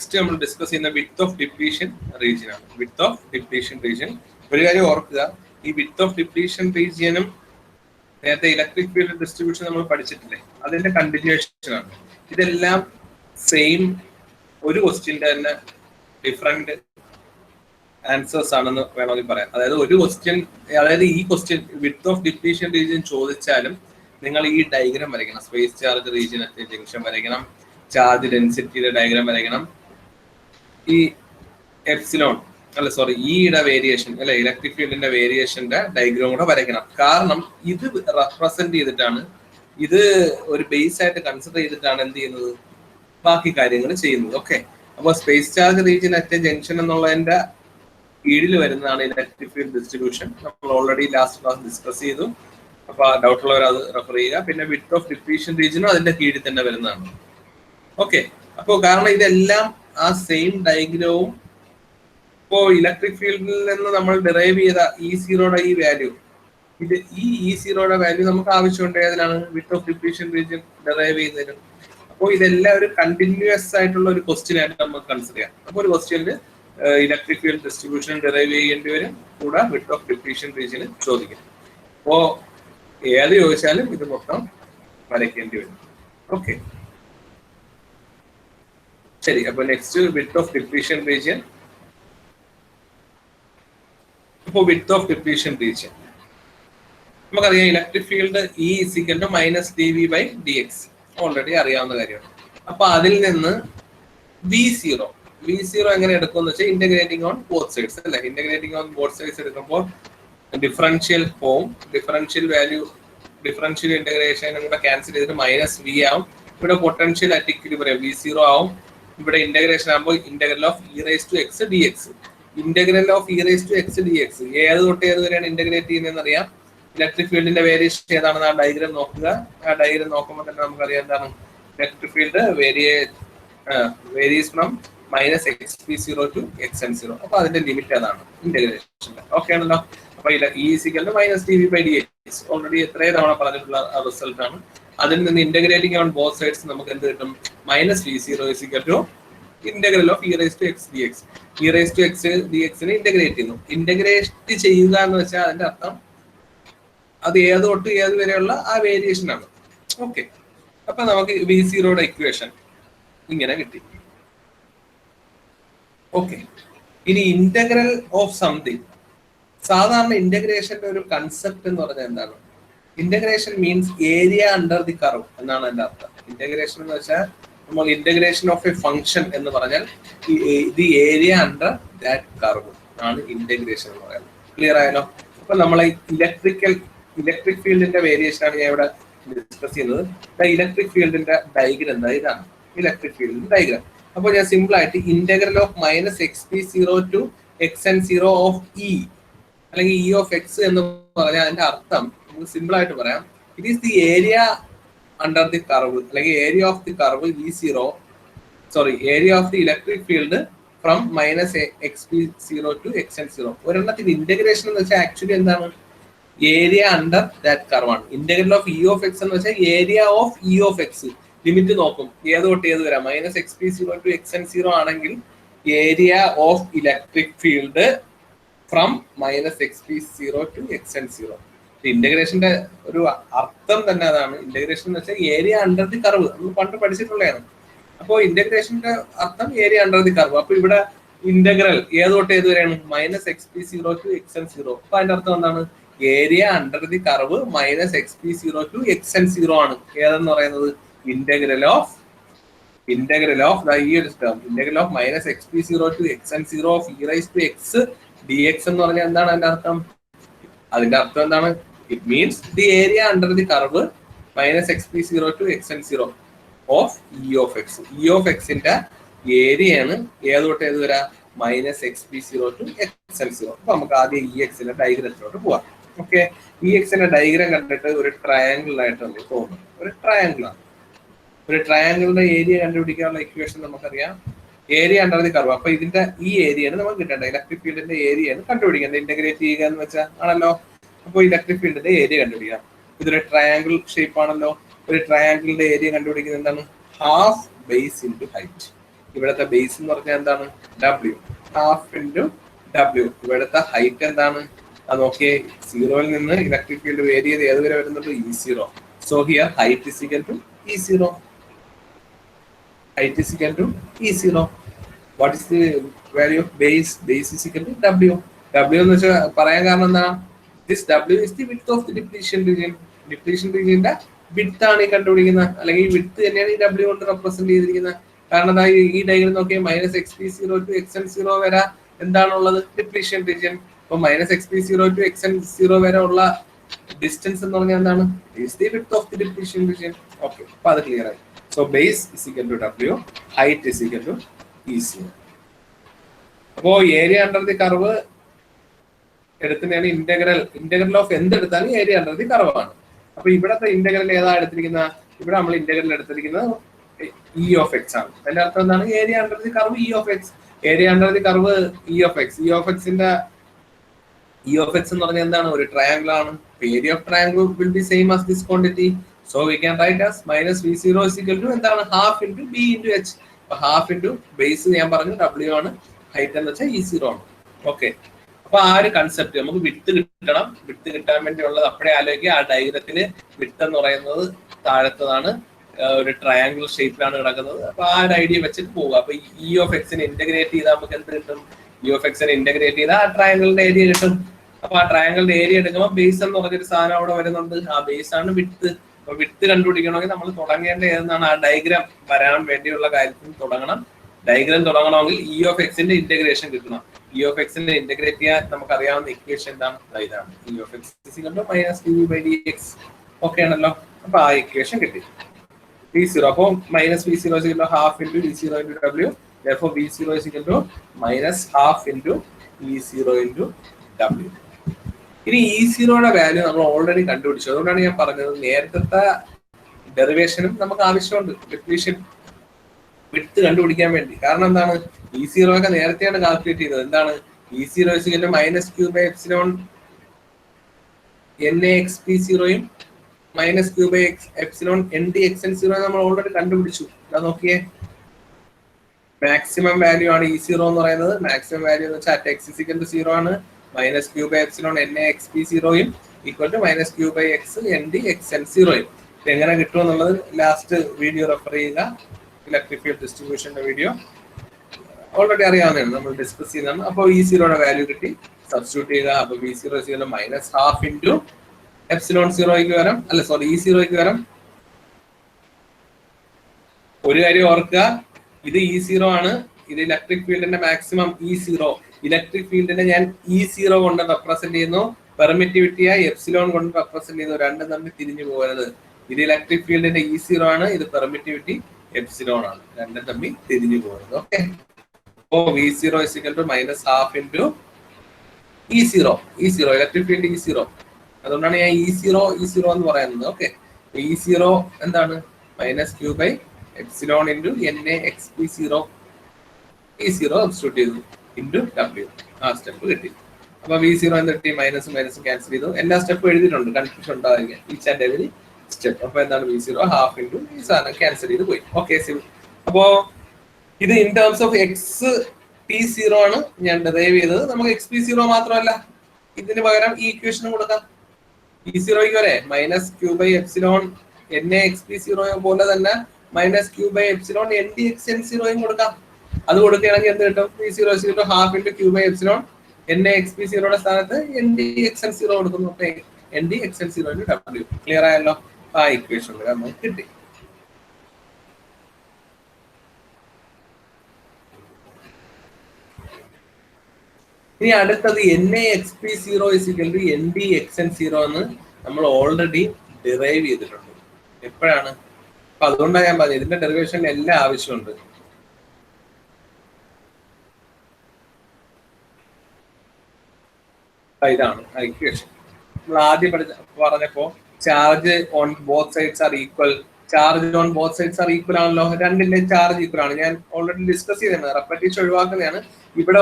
Next നമ്മൾ discuss ചെയ്യുന്ന width of depletion region ആണ്. വിഡ്ത്ത് ഓഫ് ഡിപ്ലീഷൻ റീജിയൻ ഒരു കാര്യം ഓർക്കുക, ഈ വിഡ്ത്ത് ഓഫ് ഡിപ്ലീഷൻ റീജിയനും നേരത്തെ ഇലക്ട്രിക് ഫീൽഡ് ഡിസ്ട്രിബ്യൂഷൻ നമ്മൾ പഠിച്ചിട്ടില്ലേ, അതിന്റെ കണ്ടിന്യൂഷൻ ആണ്. ഇതെല്ലാം സെയിം ഒരു ക്വസ്റ്റ്യന്റെ തന്നെ ഡിഫറെന്റ് ആൻസേഴ്സ് ആണെന്ന് വേണമെങ്കിൽ പറയാം. അതായത് ഒരു ക്വസ്റ്റ്യൻ, അതായത് ഈ question width of depletion region ചോദിച്ചാലും നിങ്ങൾ ഈ ഡയഗ്രാം വരയ്ക്കണം. Space charge region at junction വരയ്ക്കണം, ചാർജ് ഡെൻസിറ്റിയുടെ ഡയഗ്രാം വരയ്ക്കണം, ഈ എപ്സിലോൺ ഇയുടെ വേരിയേഷൻ അല്ലെ, ഇലക്ട്രിക് ഫീൽഡിന്റെ വേരിയേഷന്റെ ഡയഗ്രാം കൂടെ വരയ്ക്കണം. കാരണം ഇത് റെപ്രസെന്റ് ചെയ്തിട്ടാണ്, ഇത് ഒരു ബേസ് ആയിട്ട് കൺസിഡർ ചെയ്തിട്ടാണ് എന്ത് ചെയ്യുന്നത്, ബാക്കി കാര്യങ്ങൾ ചെയ്യുന്നത്. ഓക്കെ, അപ്പോൾ space charge region at junction എന്നുള്ളതിന്റെ കീഴിൽ വരുന്നതാണ് ഇലക്ട്രിക് ഫീൽഡ് ഡിസ്ട്രിബ്യൂഷൻ. നമ്മൾ ഓൾറെഡി ലാസ്റ്റ് ക്ലാസ് ഡിസ്കസ് ചെയ്തു. അപ്പൊ ഡൗട്ട് ഉള്ളവർ അത് റെഫർ ചെയ്യുക. പിന്നെ വിഡ്ത്ത് ഓഫ് ഡിപ്ലീഷൻ റീജിയനും അതിന്റെ കീഴിൽ തന്നെ വരുന്നതാണ്. ഓക്കെ, അപ്പോൾ കാരണം ഇതെല്ലാം ആ സെയിം ഡയഗ്രാമും, ഇപ്പോ ഇലക്ട്രിക് ഫീൽഡിൽ നിന്ന് നമ്മൾ ഡിറൈവ് ചെയ്ത E0യുടെ ഈ വാല്യൂ, ഇത് ഈ E0യുടെ വാല്യൂ നമുക്ക് ആവശ്യമുണ്ട് ഏതിനാണ്, width of depletion region derive ചെയ്യുന്നതിന്. അപ്പോൾ ഇതെല്ലാം ഒരു കണ്ടിന്യൂസ് ആയിട്ടുള്ള ഒരു ക്വസ്റ്റ്യൻ ആയിട്ട് നമുക്ക് കൺസിഡർ ചെയ്യാം. അപ്പോൾ ഒരു ക്വസ്റ്റ്യനിൽ ഇലക്ട്രിക് ഫീൽഡ് ഡിസ്ട്രിബ്യൂഷൻ ഡിറൈവ് ചെയ്യേണ്ടി വരും, കൂടെ വിഡ്ത്ത് ഓഫ് ഡിപ്ലീഷൻ റീജിയൻ ചോദിക്കും. അപ്പോ ഏത് ചോദിച്ചാലും ഇത് മൊത്തം വരയ്ക്കേണ്ടി വരും. ഓക്കെ, ശരി. അപ്പൊ next width of depletion region. ഇപ്പോൾ വിഡ്ത്ത് ഓഫ് ഡിപ്ലീഷൻ റീജിയൻ നമുക്കറിയാം, electric field E -dV/dx already അറിയാവുന്ന കാര്യമാണ്. അപ്പൊ അതിൽ നിന്ന് V0 എങ്ങനെ എടുക്കുമെന്ന് വെച്ചാൽ ഇന്റഗ്രേറ്റിംഗ് ഓൺ ബോത്ത് സൈഡ്സ് അല്ലെ. ഇന്റഗ്രേറ്റിംഗ് ഓൺ ബോത്ത് സൈഡ്സ് എടുക്കുമ്പോൾ differential form, differential value, differential ഇന്റഗ്രേഷനും കൂടെ ക്യാൻസൽ ചെയ്തിട്ട് -V ആവും. ഇവിടെ പൊട്ടൻഷ്യൽ അറ്റ് ഇക്വിലിബ്രിയം V0 ആവും. ഇവിടെ ഇന്റഗ്രേഷൻ ആകുമ്പോൾ integral of e⁻x dx. Integral of e⁻x dx ഏത് തൊട്ട് ഏത് വരെയാണ് ഇന്റഗ്രേറ്റ് ചെയ്യുന്നതെന്ന് അറിയാം. ഇലക്ട്രിക് ഫീൽഡിന്റെ വേരിയേഷൻ ഏതാണെന്ന് ആ ഡയഗ്രാം നോക്കുക. ആ ഡയഗ്രാം നോക്കുമ്പോൾ തന്നെ നമുക്കറിയാം എന്താണ്, electric field various from -xp0 to xn0. അപ്പൊ അതിന്റെ ലിമിറ്റ് അതാണ് ഇന്റഗ്രേഷന്റെ. ഓക്കെ ആണല്ലോ. അപ്പൊ E -dV/dx ഓൾറെഡി എത്രയോ തവണ പറഞ്ഞിട്ടുള്ള റിസൾട്ട് ആണ്. അതിൽ നിന്ന് ഇന്റഗ്രേറ്റിംഗ് ഓൺ ബോത്ത് സൈഡ്സ് നമുക്ക് എന്ത് കിട്ടും, -V0 integral of e⁻x dx. e⁻x dx integrate ചെയ്യുന്നു. ഇന്റഗ്രേറ്റ് ചെയ്യുക എന്ന് വെച്ചാൽ അതിന്റെ അർത്ഥം അത് ഏത് തൊട്ട് ഏത് വരെയുള്ള ആ വേരിയേഷൻ ആണ്. ഓക്കെ, അപ്പൊ നമുക്ക് V0യുടെ ഇക്വേഷൻ ഇങ്ങനെ കിട്ടി. ഓക്കെ, ഇനി ഇന്റഗ്രൽ ഓഫ് സംതിങ്. സാധാരണ ഇന്റഗ്രേഷന്റെ ഒരു കൺസെപ്റ്റ് എന്ന് പറഞ്ഞാൽ എന്താണ്, integration means area under the curve എന്നാണ് എന്റെ അർത്ഥം. ഇന്റഗ്രേഷൻ എന്ന് വെച്ചാൽ നമ്മൾ ഇന്റഗ്രേഷൻ ഓഫ് എ ഫംഗ്ഷൻ എന്ന് പറഞ്ഞാൽ the area under that curve ആണ് ഇന്റഗ്രേഷൻ എന്ന് പറയുന്നത്. ക്ലിയർ ആയാലോ? അപ്പൊ നമ്മളെ ഇലക്ട്രിക് ഫീൽഡിന്റെ വേരിയേഷൻ ആണ് ഞാൻ ഇവിടെ ഡിസ്കസ് ചെയ്യുന്നത്. ഇലക്ട്രിക് ഫീൽഡിന്റെ ഡയഗ്രാം എന്താ, ഇതാണ് ഇലക്ട്രിക് ഫീൽഡിന്റെ ഡയഗ്രാം. അപ്പൊ ഞാൻ സിമ്പിൾ ആയിട്ട് integral of -xp0 to xn0 of E അല്ലെങ്കിൽ E of x എന്ന് പറഞ്ഞാൽ അതിന്റെ അർത്ഥം നമുക്ക് സിമ്പിൾ ആയിട്ട് പറയാം, it is the area under the curve അല്ലെങ്കിൽ area of the curve area of the electric field from -xp0 to xn0. ഒരെണ്ണത്തിന്റെ ഇന്റഗ്രേഷൻ എന്ന് വെച്ചാൽ ആക്ച്വലി എന്താണ്, ഏരിയ അണ്ടർ ദാറ്റ് കർവ് ആണ്. Integral of E of x എന്ന് വെച്ചാൽ area of E of x. Limit നോക്കും ഏത് തൊട്ട് ഏത് വരാം, -xp0 to xn0 ആണെങ്കിൽ area of electric field from -xp0 to xn0. ഇന്റഗ്രേഷന്റെ ഒരു അർത്ഥം തന്നെ അതാണ്. ഇന്റഗ്രേഷൻ എന്ന് വെച്ചാൽ ഏരിയ അണ്ടർ ദി കർവ്, നമ്മൾ പണ്ട് പഠിച്ചിട്ടുള്ളതാണ്. അപ്പോൾ ഇന്റഗ്രേഷന്റെ അർത്ഥം ഏരിയ അണ്ടർ ദി കർവ്. അപ്പൊ ഇവിടെ ഇന്റഗ്രൽ ഏത് തൊട്ട് ഏത് വരെയാണ്, -xp0 to xn0. അപ്പൊ അതിന്റെ അർത്ഥം എന്താണ്, area under the curve -xp0 to xn0 ആണ്. ഏതെന്ന് പറയുന്നത് ഇന്റഗ്രൽ ഓഫ് ഈ ഒരു term integral of -xp0 to xn0 of e⁻x dx എന്ന് പറഞ്ഞാൽ എന്താണ് അതിന്റെ അർത്ഥം? അതിന്റെ അർത്ഥം എന്താണ്, it means the area under the curve -xp0 to xn0 of E of x. E of x ന്റെ ഏരിയയാണ് ഏത് തൊട്ട് ഏത് വരാ, -xp0 to xn0. അപ്പൊ നമുക്ക് ആദ്യം EX ന്റെ ഡയഗ്രത്തിലോട്ട് പോവാം. ഓക്കെ, EX ന്റെ ഡയഗ്രാം കണ്ടിട്ട് ഒരു ട്രയാങ്കിൾ ആയിട്ട് നമുക്ക് തോന്നും. ഒരു ട്രയാങ്കിൾ ആണ്. ഒരു ട്രയാങ്കിളിന്റെ ഏരിയ കണ്ടുപിടിക്കാനുള്ള ഇക്വേഷൻ നമുക്കറിയാം, ഏരിയ അണ്ടർ ദി കർവ്. അപ്പൊ ഇതിന്റെ ഈ ഏരിയയാണ് നമുക്ക് കിട്ടേണ്ടത്. ഇലക്ട്രിക് ഫീൽഡിന്റെ ഏരിയയാണ് കണ്ടുപിടിക്കേണ്ടത്. ഇന്റഗ്രേറ്റ് ചെയ്യുക എന്ന് വെച്ചാൽ ആണല്ലോ. അപ്പോൾ ഇലക്ട്രിക് ഫീൽഡിന്റെ ഏരിയ കണ്ടുപിടിക്കാം. ഇതൊരു ട്രയാങ്കിൾ ഷേപ്പ് ആണല്ലോ. ഒരു ട്രയാങ്കിളിന്റെ ഏരിയ കണ്ടുപിടിക്കുന്നത് എന്താണ്, ഹാഫ് ബേസ് ഇൻറ്റു ഹൈറ്റ്. ഇവിടുത്തെ ബേസ് എന്ന് പറഞ്ഞാൽ എന്താണ്? W. Half into W. ഇവിടുത്തെ ഹൈറ്റ് എന്താണ്? അത് നോക്കിയേ, സീറോയിൽ നിന്ന് ഇലക്ട്രിക് ഫീൽഡ് വേരി ചെയ്ത് ഏതുവരെ വരുന്നുണ്ട്? E0. So here height is equal to E0. Height is equal to E0. What is the value of base? Base is equal to W. W എന്ന് വെച്ചാൽ പറയാൻ കാരണം എന്താ? This W is the width of the depletion region. Depletion regionന്റെ width ആണ് ഈ കണ്ടുപിടിക്കുന്നത്, അല്ലെങ്കിൽ ഈ width തന്നെയാണ് ഈ W കൊണ്ട് റെപ്രസെന്റ് ചെയ്തിരിക്കുന്നത്. കാരണം എന്താ, ഈ ഡയഗ്രം നോക്കിയാൽ -xp0 to xn0 വരെ എന്താണുള്ളത്? Depletion region. അപ്പൊ -xp0 to xn0 വരെ ഉള്ള ഡിസ്റ്റൻസ് എന്ന് പറഞ്ഞാൽ എന്താണ്? Is the width of the depletion region. Okay, അപ്പൊ അത് ക്ലിയർ ആയി. So base is equal to W, height is equal to E0. അപ്പോ ഏരിയ അണ്ടർ ദി കർവ് എടുത്തതാണ് ഇന്റഗ്രൽ ഓഫ് എന്തെടുത്താലും ഏരിയ അണ്ടർ ദി കർവ് ആണ്. അപ്പൊ ഇവിടത്തെ ഇന്റഗ്രൽ ഏതാ എടുത്തിരിക്കുന്ന? ഇവിടെ നമ്മൾ ഇന്റഗ്രൽ എടുത്തിരിക്കുന്നത് E of x ആണ്. അതിന്റെ അർത്ഥം എന്താണ്? Area under the curve E of x. Area under the curve E of x. E of x എന്ന് പറഞ്ഞാൽ എന്താണ്? ഒരു ട്രയാംഗിൾ ആണ്. Area of triangle will be same as this quantity. So we can write as minus V0 is equal to എന്താണ്? Half into B into H. അപ്പൊ half into base ഞാൻ പറഞ്ഞു W ആണ്, ഹൈറ്റ് എന്ന് വെച്ചാൽ E0 ആണ്. Okay, അപ്പൊ ആ ഒരു കൺസെപ്റ്റ് നമുക്ക് വിട്ട് കിട്ടണം. വിട്ട് കിട്ടാൻ വേണ്ടിയുള്ളത് അപ്പഴേ ആലോചിക്കുക. ആ ഡയഗ്രത്തില് വിട്ട് എന്ന് പറയുന്നത് താഴത്തതാണ്, ഒരു ട്രയാംഗിൾ ഷേപ്പിലാണ് കിടക്കുന്നത്. അപ്പൊ ആ ഒരു ഐഡിയ വെച്ചിട്ട് പോവുക. അപ്പൊ E of x ഇന്റഗ്രേറ്റ് ചെയ്താൽ നമുക്ക് എന്ത് കിട്ടും? E of x ഇന്റഗ്രേറ്റ് ചെയ്താൽ ആ ട്രയാംഗിളിന്റെ ഏരിയ കിട്ടും. അപ്പൊ ആ ട്രയാംഗിളിന്റെ ഏരിയ എടുക്കുമ്പോൾ ബേസ് എന്ന് പറഞ്ഞൊരു സാധനം അവിടെ വരുന്നുണ്ട്. ആ ബേസ് ആണ് വിട്ട്. വിട്ട് കണ്ടുപിടിക്കണമെങ്കിൽ നമ്മൾ തുടങ്ങേണ്ട ഏതെന്നാണ്? ആ ഡയഗ്രാം വരാൻ വേണ്ടിയുള്ള കാര്യത്തിൽ തുടങ്ങണം. ഡയഗ്രാം തുടങ്ങണമെങ്കിൽ E of x ഇന്റഗ്രേഷൻ കിട്ടണം. E of x ഇന്റഗ്രേറ്റ് ചെയ്യാൻ നമുക്ക് അറിയാവുന്ന ഇക്വേഷൻ എന്താണ്? ഇതാണ് E of x -dv/dx. Okay ആണല്ലോ. അപ്പൊ ആ ഇക്വേഷൻ കിട്ടി. V0 അപ്പൊ -V0 is equal to half into E0 into W. Therefore V0 is equal to -half into E0 into W. ഇനി E0യുടെ വാല്യൂ നമ്മൾ ഓൾറെഡി കണ്ടുപിടിച്ചു. അതുകൊണ്ടാണ് ഞാൻ പറഞ്ഞത് നേരത്തെ ഡെറിവേഷനും നമുക്ക് ആവശ്യമുണ്ട് ഡിപ്ലീഷൻ വിഡ്ത്ത് കണ്ടുപിടിക്കാൻ വേണ്ടി. കാരണം എന്താണ്? E0 ഒക്കെ നേരത്തെയാണ് കാൽക്കുലേറ്റ് ചെയ്തത്. എന്താണ്? E0 is equal to -q/epsilon NaXp0യും -q/epsilon NdXn0 നമ്മൾ ഓൾറെഡി കണ്ടുപിടിച്ചു. അത് നോക്കിയേ, മാക്സിമം വാല്യൂ ആണ് E0 എന്ന് പറയുന്നത്. മാക്സിമം വാല്യൂ എന്ന് വെച്ചാൽ at x is equal to 0 ആണ്. -q/epsilon NaXp0യും equal to -q/x NdXn0യും. എങ്ങനെ കിട്ടും എന്നുള്ളത് ലാസ്റ്റ് വീഡിയോ റെഫർ ചെയ്യുക. ഇലക്ട്രിക് ഫീൽഡ് ഡിസ്ട്രിബ്യൂഷന്റെ വീഡിയോ ഓൾറെഡി അറിയാവുന്നതാണ്, നമ്മൾ ഡിസ്കസ് ചെയ്യുന്നതാണ്. അപ്പോൾ E0യുടെ വാല്യൂ കിട്ടി, സബ്സ്റ്റിറ്റ്യൂട്ട് ചെയ്യുക. അപ്പൊ V0 -half into epsilon0യ്ക്ക് വരം, അല്ല സോറി E0യ്ക്ക് വരം. ഒരു കാര്യം ഓർക്കുക, ഇത് E0 ആണ്. ഇത് ഇലക്ട്രിക് ഫീൽഡിന്റെ മാക്സിമം E0. ഇലക്ട്രിക് ഫീൽഡിനെ ഞാൻ E0 കൊണ്ട് റെപ്രസെന്റ് ചെയ്യുന്നു, പെർമിറ്റിവിറ്റിയെ എപ്സിലോൺ കൊണ്ട് റെപ്രസെന്റ് ചെയ്യുന്നു. രണ്ടും തമ്മിൽ തിരിഞ്ഞു പോകരുത്. ഇത് ഇലക്ട്രിക് ഫീൽഡിന്റെ E0 ആണ്, ഇത് പെർമിറ്റിവിറ്റി എപ്സിലോൺ ആണ്. രണ്ടും തമ്മിൽ തിരിഞ്ഞു പോകരുത്. ഓക്കെ, അപ്പോ V0 is equal to -half into E0. Electric field E0. അതുകൊണ്ടാണ് ഞാൻ E0 എന്ന് പറയുന്നത്. ഓക്കെ, E0 എന്താണ്? -q/epsilon into NaXp0. E0 substitute ചെയ്തു ഇൻറ്റു W. ആ സ്റ്റെപ്പ് കിട്ടി. അപ്പൊ V0 എന്ന് കിട്ടി, മൈനസും ക്യാൻസൽ ചെയ്തു. എല്ലാ സ്റ്റെപ്പും എഴുതിയിട്ടുണ്ട്, കൺഫ്യൂഷൻ ഉണ്ടായിരിക്കും ഈച്ച് ആൻഡ് എവരി സ്റ്റെപ്പ്. അപ്പൊ എന്താണ്? V0 ഹാഫ് ഇൻറ്റു ഈ സാധനം ക്യാൻസൽ ചെയ്ത് പോയി. ഓക്കെ, അപ്പോ ഇത് in terms of X T0 ആണ് ഞാൻ ഡെറൈവ് ചെയ്തത്. നമുക്ക് XP0 മാത്രമല്ല, ഇതിന് പകരം ഈ ഇക്വേഷനും കൊടുക്കാം. E0യ്ക്ക് വരെ -q/epsilon NaXp0 പോലെ തന്നെ -q/epsilon NdXn0യും കൊടുക്കാം. അത് കൊടുക്കുകയാണെങ്കിൽ എന്ത് കിട്ടും? V0 ഹാഫ് ഇൻറ്റു q/epsilon NaXp0യുടെ സ്ഥാനത്ത് NdXn0 കൊടുക്കുന്നു. NdXn0 into W. ക്ലിയർ ആയല്ലോ? ആ ഇക്വേഷൻ നമുക്ക് കിട്ടി. ഇനി അടുത്തത് NaXp0 is equal to NdXn0 എന്ന് നമ്മൾ ഓൾറെഡി ഡിറൈവ് ചെയ്തിട്ടുണ്ട്. എപ്പോഴാണ്? അപ്പൊ അതുകൊണ്ടാണ് ഞാൻ പറഞ്ഞത് ഇതിന്റെ ഡെറിവേഷൻ എല്ലാം ആവശ്യമുണ്ട്. ഇതാണ് ഇക്വേഷൻ. നമ്മൾ ആദ്യം പറഞ്ഞപ്പോ charge on both sides are equal. Charge on both sides are equal ആണല്ലോ, രണ്ടിന്റെയും ചാർജ് ഈക്വൽ ആണ്. ഞാൻ ഓൾറെഡി ഡിസ്കസ് ചെയ്തതാണ്, റെപ്പറ്റീഷൻ ഒഴിവാക്കുന്നതാണ്. ഇവിടെ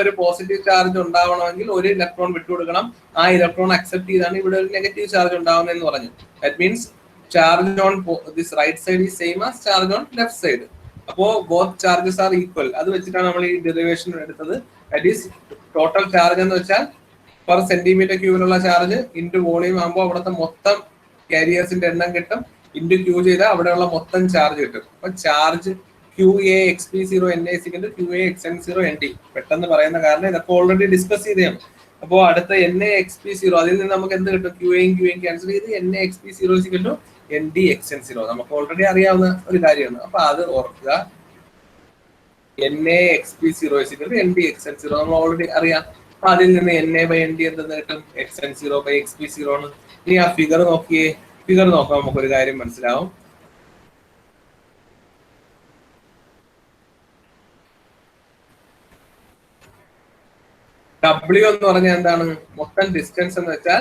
ഒരു പോസിറ്റീവ് ചാർജ് ഉണ്ടാവണമെങ്കിൽ ഒരു ഇലക്ട്രോൺ വിട്ടുകൊടുക്കണം. ആ ഇലക്ട്രോൺ അക്സെപ്റ്റ് ചെയ്താണ് ഇവിടെ ഒരു നെഗറ്റീവ് ചാർജ് ഉണ്ടാവുന്നതെന്ന് പറഞ്ഞു. That means charge on this right side is same as charge on left side. അപ്പോ ബോത്ത് ചാർജസ് ആർ ഈക്വൽ. അത് വെച്ചിട്ടാണ് നമ്മൾ ഈ ഡെറിവേഷൻ എടുത്തത്. ദാറ്റ് ഈസ് ടോട്ടൽ ചാർജ് എന്ന് വെച്ചാൽ പെർ സെന്റിമീറ്റർ ക്യൂബിലുള്ള ചാർജ് ഇൻറ്റു വോളിയം ആകുമ്പോൾ അവിടുത്തെ മൊത്തം കാരിയേഴ്സിന്റെ എണ്ണം കിട്ടും, ഇൻറ്റു ക്യൂ ചെയ്താൽ അവിടെയുള്ള മൊത്തം ചാർജ് കിട്ടും. അപ്പൊ charge QA(xp0 NA) QA(xn0 ND). പെട്ടെന്ന് പറയുന്ന കാരണം ഇതൊക്കെ ഓൾറെഡി ഡിസ്കസ് ചെയ്തതാണ്. അപ്പോൾ അടുത്ത NA(xp0) അതിൽ നിന്ന് നമുക്ക് എന്ത് കിട്ടും? QAയും ക്യാൻസൽ ചെയ്ത് NA(xp0 ND(xn0). നമുക്ക് ഓൾറെഡി അറിയാവുന്ന ഒരു കാര്യമാണ്. അപ്പൊ അത് ഓർക്കുക. NA(xp0 ND(xn0) നമ്മൾ ഓൾറെഡി അറിയാം. അപ്പൊ അതിൽ നിന്ന് NA/ND എന്തെന്ന് കിട്ടും? xn0/xp0 ആണ്. ഇനി ആ ഫിഗർ നോക്കിയേ. ഫിഗർ നോക്കാം, നമുക്കൊരു കാര്യം മനസ്സിലാവും. W എന്ന് പറഞ്ഞാൽ എന്താണ്? മൊത്തം ഡിസ്റ്റൻസ് എന്ന് വെച്ചാൽ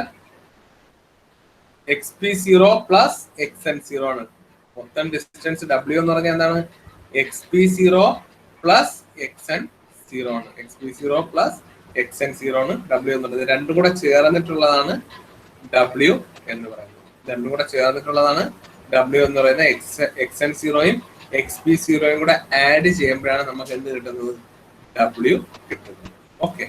xp0 പ്ലസ് xn0 ആണ്. മൊത്തം ഡിസ്റ്റൻസ് W എന്ന് പറഞ്ഞാൽ എന്താണ്? xp0 പ്ലസ് xn0 ആണ്. xp0 പ്ലസ് xn0 ആണ് W എന്നുള്ളത്. രണ്ടും കൂടെ ചേർന്നിട്ടുള്ളതാണ് W എന്ന് പറയുന്നത്. രണ്ടും കൂടെ ചേർന്നിട്ടുള്ളതാണ് W എന്ന് പറയുന്നത്. xn0യും xp0യും കൂടെ ആഡ് ചെയ്യുമ്പോഴാണ് നമുക്ക് എന്ത് കിട്ടുന്നത്? W കിട്ടുന്നത്. Okay,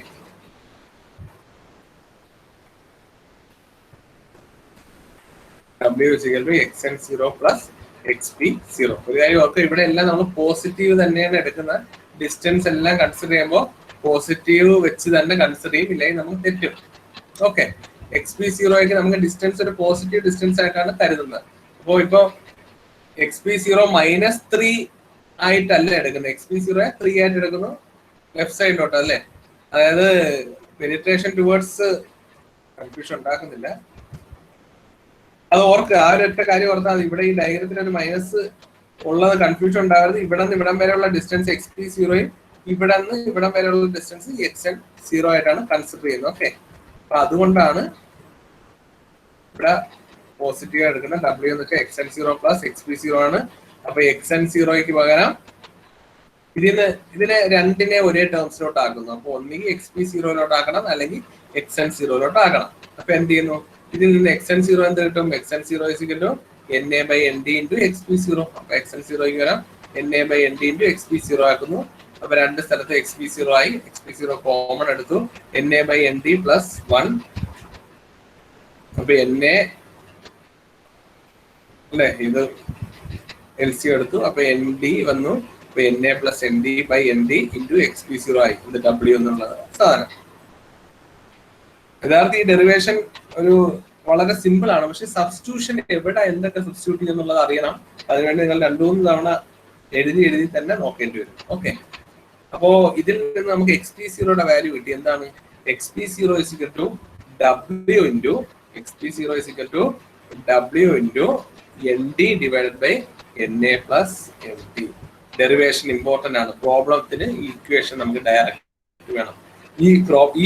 W xn0 plus xp0. ഒരു കാര്യം ഓർക്കുക, ഇവിടെ എല്ലാം നമ്മൾ പോസിറ്റീവ് തന്നെയാണ് എടുക്കുന്നത്. ഡിസ്റ്റൻസ് എല്ലാം കൺസിഡർ ചെയ്യുമ്പോൾ പോസിറ്റീവ് വെച്ച് തന്നെ കൺസിഡർ ചെയ്യും, ഇല്ലെങ്കിൽ നമുക്ക് തെറ്റും. ഓക്കെ, xp0ക്ക് നമുക്ക് ഡിസ്റ്റൻസ് ഒരു പോസിറ്റീവ് ഡിസ്റ്റൻസ് ആയിട്ടാണ് കരുതുന്നത്. അപ്പോൾ ഇപ്പൊ xp0 -3 ആയിട്ടല്ല എടുക്കുന്നത്. xp0 3 ആയിട്ട് എടുക്കുന്നു, ലെഫ്റ്റ് സൈഡിലോട്ട് അല്ലേ. അതായത് പെനിട്രേഷൻ ടുവേർഡ്സ് കൺഫ്യൂഷൻ ഉണ്ടാക്കുന്നില്ല. അത് ഓർക്കുക, ആ ഒരു ഒറ്റ കാര്യം ഓർത്താൽ ഇവിടെ ഈ ഡയഗ്രത്തിൽ ഒരു മൈനസ് ഉള്ളത് കൺഫ്യൂഷൻ ഉണ്ടാകരുത്. ഇവിടെ നിന്ന് ഇവിടം വരെയുള്ള ഡിസ്റ്റൻസ് xp0യും ഇവിടെ നിന്ന് ഇവിടം വരെയുള്ള ഡിസ്റ്റൻസ് xn0 ആയിട്ടാണ് കൺസിഡർ ചെയ്യുന്നത്. ഓക്കെ, അപ്പൊ അതുകൊണ്ടാണ് ഇവിടെ പോസിറ്റീവ് എടുക്കുന്ന W എന്ന് വെച്ചാൽ xn0 പ്ലസ് xp0 ആണ്. അപ്പൊ xn0ക്ക് പകരം ഇതിനെ രണ്ടിനെ ഒരേ ടേംസിലോട്ട് ആക്കുന്നു. അപ്പൊ ഒന്നുകിൽ xp0 ആക്കണം, അല്ലെങ്കിൽ xn0 ആക്കണം. അപ്പൊ എന്ത് ചെയ്യുന്നു? ഇതിൽ നിന്ന് xn0 എന്ത് കിട്ടും? xn0 NA/ND into xp0. അപ്പൊ xn0ക്ക് വരാം NA/ND into xp0 ആക്കുന്നു. അപ്പൊ രണ്ട് സ്ഥലത്ത് xp0 ആയി. xp0 കോമൺ എടുത്തു, NA/ND പ്ലസ് 1. അപ്പൊ NA അല്ലെ, ഇത് LC എടുത്തു. അപ്പൊ ND വന്നു. അപ്പൊ NA plus ND/ND into xp0 ആയി. ഇത് W എന്നുള്ളത് സാധനം. യഥാർത്ഥ ഈ ഡെറിവേഷൻ ഒരു വളരെ സിമ്പിൾ ആണ്, പക്ഷെ സബ്സ്റ്റിറ്റ്യൂഷൻ എവിടെ എന്തൊക്കെ സബ്സ്റ്റിറ്റ്യൂട്ട് ചെയ്യുന്നുള്ളത് അറിയണം. അതിനുവേണ്ടി നിങ്ങൾ 2-3 തവണ എഴുതി തന്നെ നോക്കേണ്ടി വരും. ഓക്കെ, അപ്പോ ഇതിൽ നിന്ന് നമുക്ക് xp0യുടെ വാല്യൂ കിട്ടി. എന്താണ്? xp0 W into ND divided by NA plus ND. Derivation important ആണ്. പ്രോബ്ലത്തിന് ഈ ഇക്വേഷൻ നമുക്ക് ഡയറക്റ്റ് വേണം.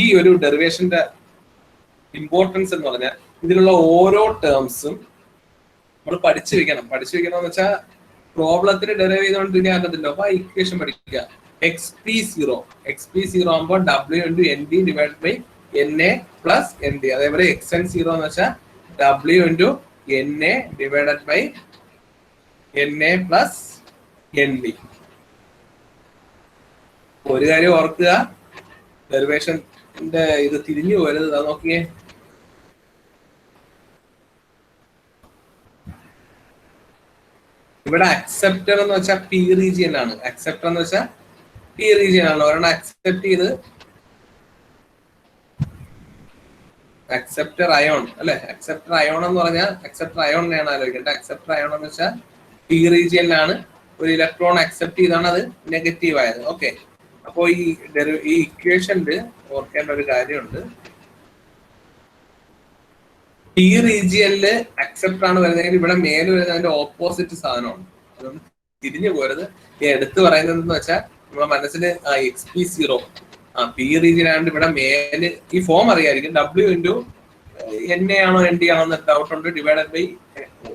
ഈ ഒരു ഡെറിവേഷന്റെ ഇമ്പോർട്ടൻസ് എന്ന് പറഞ്ഞാൽ ഇതിലുള്ള ഓരോ ടേംസും നമ്മൾ പഠിച്ചു വെക്കണം. എന്ന് വെച്ചാൽ പ്രോബ്ലത്തിന് ഡെറൈവ് ചെയ്തുകൊണ്ടിരിക്കാറില്ലല്ലോ. അപ്പൊ ആ ഇക്വേഷൻ പഠിക്കുക. xp0 ആകുമ്പോൾ W into ND divided by NA plus ND. അതേപോലെ xn0 എന്ന് വെച്ചാൽ W into NA divided by NA plus ND. ഒരു കാര്യം ഓർക്കുക, ഡെറിവേഷന്റെ ഇത് തിരിഞ്ഞു പോരുത്. അത് നോക്കിയേ, ഇവിടെ അക്സെപ്റ്റർ എന്ന് വെച്ചാൽ P റീജിയൻ ആണ്. അക്സെപ്റ്റർ എന്ന് വെച്ചാൽ P റീജിയൻ ആണ്. ഒരെണ്ണം അക്സെപ്റ്റ് ചെയ്ത് അക്സെപ്റ്റർ അയോൺ അല്ലെ. അക്സെപ്റ്റർ അയോൺ എന്ന് പറഞ്ഞാൽ അക്സെപ്റ്റർ അയോണിനെയാണ് ആലോചിക്കേണ്ടത്. അക്സെപ്റ്റർ അയോൺ എന്ന് വെച്ചാൽ P റീജിയനിലാണ് ഒരു ഇലക്ട്രോൺ അക്സെപ്റ്റ് ചെയ്താണ് അത് നെഗറ്റീവ് ആയത്. ഓക്കെ, അപ്പോ ഈ ഇക്വേഷനിൽ ഓർക്കേണ്ട ഒരു കാര്യമുണ്ട്. P റീജിയനില് അക്സെപ്റ്റ് ആണ് വരുന്നതെങ്കിൽ ഇവിടെ മേല് വരുന്ന അതിന്റെ ഓപ്പോസിറ്റ് സാധനമാണ്. അതൊന്നും തിരിഞ്ഞു പോരുത്. ഈ എടുത്ത് പറയുന്നത് എന്ന് വെച്ചാൽ നമ്മുടെ മനസ്സിൽ xp0 P റീജിയൻ ആയതുകൊണ്ട് ഇവിടെ മേല് ഈ ഫോം അറിയായിരിക്കും. W into NA ആണോ ND ആണോ എന്ന് ഡൗട്ട് ഉണ്ട്. ഡിവൈഡഡ് ബൈ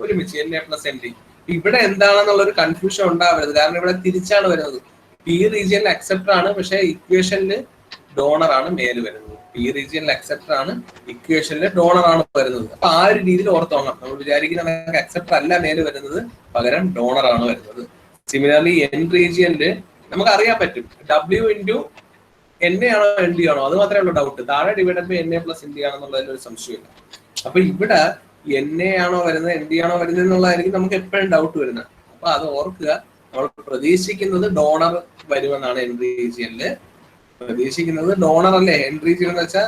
ഒരുമിച്ച് NA plus ND. ഇവിടെ എന്താണെന്നുള്ള ഒരു കൺഫ്യൂഷൻ ഉണ്ടാവരുത്, കാരണം ഇവിടെ തിരിച്ചാണ് വരുന്നത്. P റീജിയനിൽ അക്സെപ്റ്റർ ആണ്, പക്ഷെ ഇക്വേഷനിൽ ഡോണർ ആണ് മേല് വരുന്നത്. P റീജിയനിൽ അക്സെപ്റ്റർ ആണ്, ഇക്വേഷനിൽ ഡോണർ ആണ് വരുന്നത്. അപ്പൊ ആ ഒരു രീതിയിൽ ഓർത്തോണം. നമ്മൾ വിചാരിക്കുന്ന അക്സെപ്റ്റർ അല്ല മേല് വരുന്നത്, പകരം ഡോണർ ആണ് വരുന്നത്. സിമിലർലി എൻ റീജിയനിൽ നമുക്ക് അറിയാൻ പറ്റും W ഇൻറ്റു NA ആണോ ND ആണോ, അത് മാത്രമേ ഉള്ളൂ ഡൗട്ട്. താഴെ divided by NA plus ND ആണെന്നുള്ളതിൽ ഒരു സംശയമില്ല. അപ്പൊ ഇവിടെ NA ആണോ വരുന്നത് ND ആണോ വരുന്നത് എന്നുള്ളതായിരിക്കും നമുക്ക് എപ്പോഴും ഡൗട്ട് വരുന്നത്. അപ്പൊ അത് ഓർക്കുക, നമ്മൾ പ്രതീക്ഷിക്കുന്നത് ഡോണർ വരുമെന്നാണ് എൻ റീജിയനിൽ പ്രതീക്ഷിക്കുന്നത്. ഡോണർ അല്ലേ എൻ റീജിയൻ എന്ന് വെച്ചാൽ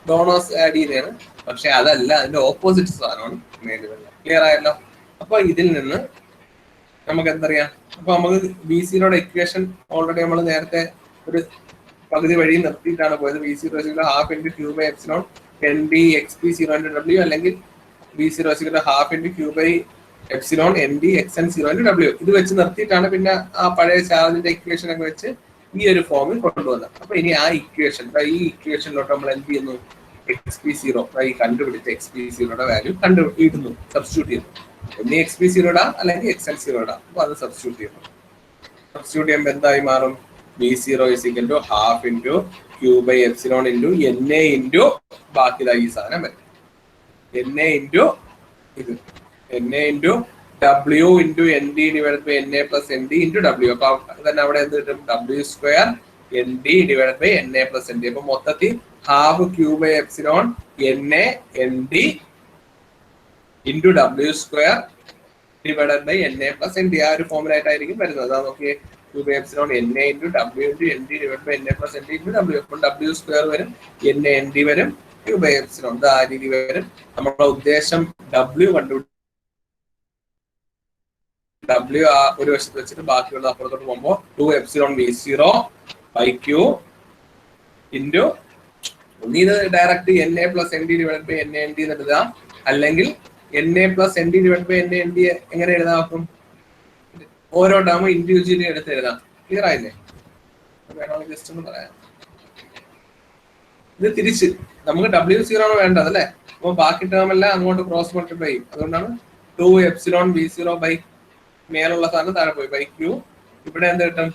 ഡോണേഴ്സ് ആഡ് ചെയ്യുന്നതാണ്. പക്ഷെ അതല്ല, അതിന്റെ ഓപ്പോസിറ്റ് സാധനമാണ് മേല് വരുന്നത്. ക്ലിയർ ആയല്ലോ? അപ്പൊ ഇതിൽ നിന്ന് നമുക്ക് എന്തറിയാം? അപ്പൊ നമുക്ക് BC-യുടെ ഇക്വേഷൻ ഓൾറെഡി നമ്മൾ നേരത്തെ ഒരു പകുതി വഴി നിർത്തിയിട്ടാണ് പോയത്. BC half into Q by epsilon ND XP0 into W, അല്ലെങ്കിൽ BC half into Q by epsilon ND XN0 into W. ഇത് വെച്ച് നിർത്തിയിട്ടാണ് പിന്നെ ആ പഴയ ചാർജിന്റെ ഇക്വേഷൻ ഒക്കെ വെച്ച് ഈ ഒരു ഫോമിൽ കൊണ്ടുവന്നത്. അപ്പൊ ഇനി ആ ഇക്വേഷൻ, ഈ ഇക്വേഷനിലോട്ട് നമ്മൾ എന്ത് ചെയ്യുന്നു? XP0 ഈ കണ്ടുപിടിച്ച XP0യുടെ വാല്യൂ ഇടുന്നു, സബ്സ്റ്റിറ്റ്യൂട്ട് ചെയ്യുന്നു. ഒന്നീ XP0 അല്ലെങ്കിൽ XN0. അപ്പൊ അത് സബ്സ്റ്റിറ്റ്യൂട്ട് ചെയ്യുന്നു. സബ്സ്റ്റിറ്റ്യൂട്ട് ചെയ്യുമ്പോൾ എന്തായി മാറും? B0 is equal to half into Q by epsilon into NA into ബാക്കി ഈ സാധനം വരും. NA into ഇത് NA into W into ND divided by NA plus ND into W. അപ്പൊ തന്നെ അവിടെ എന്ത് കിട്ടും? W square ND divided by NA plus ND. അപ്പൊ മൊത്തത്തിൽ half Q by epsilon NA ND into W square divided by NA plus ND. ആ ഒരു ഫോമിലായിട്ടായിരിക്കും വരുന്നത്. അതാ നോക്കിയേ, Q by epsilon NA into W into ND divided by NA plus ND into W. അപ്പോൾ W square വരും, NA ND വരും, Q by epsilon ആ രീതി വരും. നമ്മുടെ ഉദ്ദേശം W കണ്ടുപിടിക്കും. W ആ ഒരു വശത്ത് വെച്ചിട്ട് ബാക്കിയുള്ള അപ്പുറത്തോട്ട് പോകുമ്പോൾ 2 epsilon V0 by Q into ഇത് direct NA plus ND divided by NA ND എന്ന് എഴുതാം, അല്ലെങ്കിൽ NA plus ND divided by NA ND എങ്ങനെ എഴുതാം? ഓരോ ടേമും ഇൻഡിവിജ്വലി എടുത്ത് എഴുതാം. ക്ലിയർ ആയില്ലേ? വേണമെങ്കിൽ ജസ്റ്റ് ഒന്ന് പറയാം. ഇത് തിരിച്ച് നമുക്ക് W0 ആണ് വേണ്ടത് അല്ലേ? അപ്പൊ ബാക്കി ടേം എല്ലാം അങ്ങോട്ട് ക്രോസ് മൾട്ടിപ്ലൈ ചെയ്യും. അതുകൊണ്ടാണ് 2 epsilon V0 ബൈ മേലുള്ള സാധനം താഴെ പോയി ബൈ Q. ഇവിടെ എന്ത് കിട്ടും?